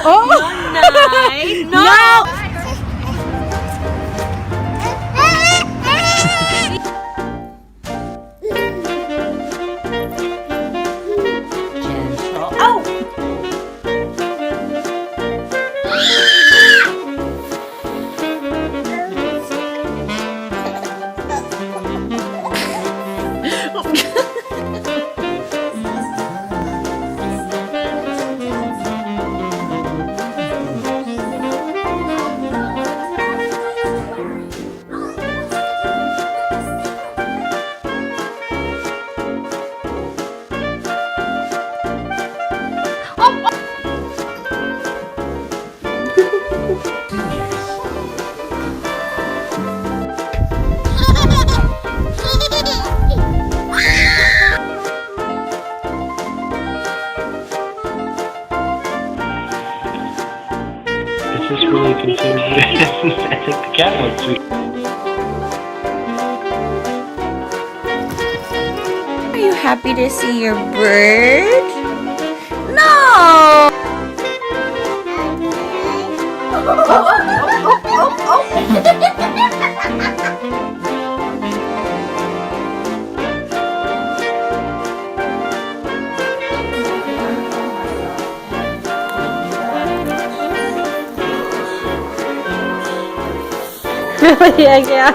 Oh! No! Oh! This is really confusing. I think the cat looks sweet. Are you happy to see your bird? No! Yeah.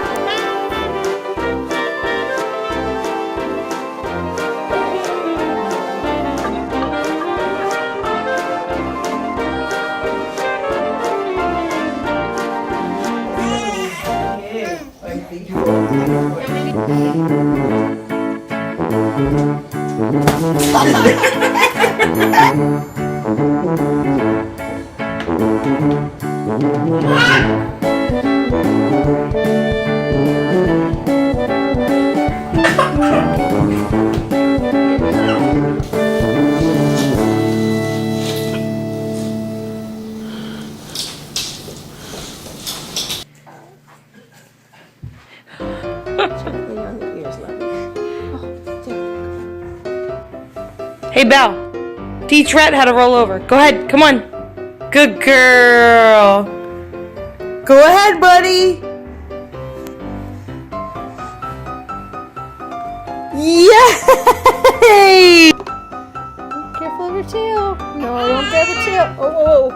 Hey, Belle. Teach Rhett how to roll over. Go ahead. Come on. Good girl. Go ahead, buddy. Yay! Careful of your tail. No, I don't grab your tail. Oh.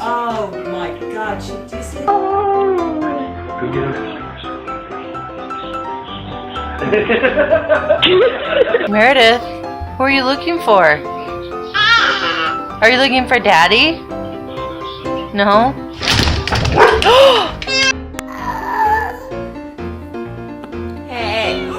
Oh my God, she just Meredith, who are you looking for? Are you looking for Daddy? No? Hey.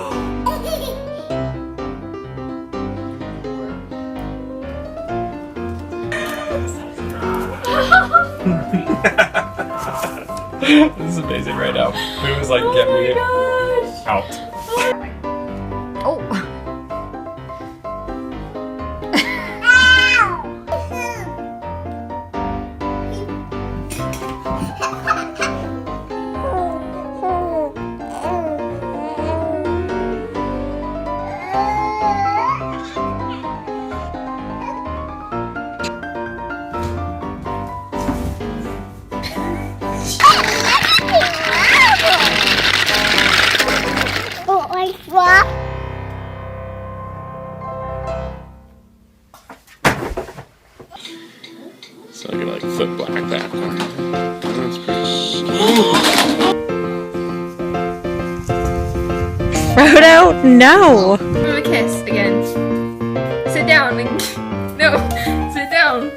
This is amazing right now. It was like, get me out. Oh. So I can like flip black that. That's pretty. Frodo, no. Give him a kiss again. Sit down. No, sit down.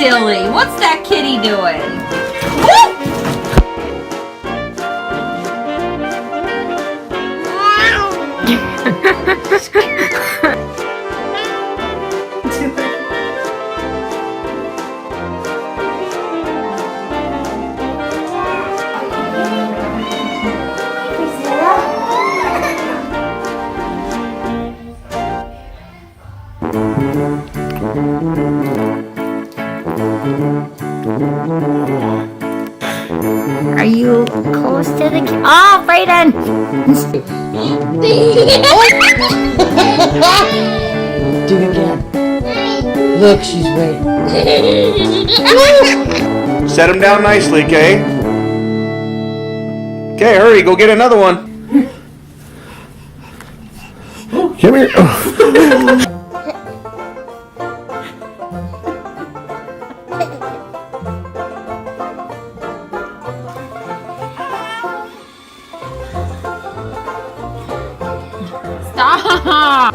silly. What's that kitty doing? Are you close to the Oh, Brayden! Do it again. Look, she's waiting. Set him down nicely, Kay. Okay, hurry, go get another one. Come here. Stop!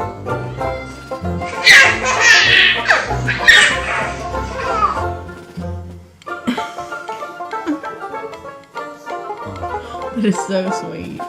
That is so sweet.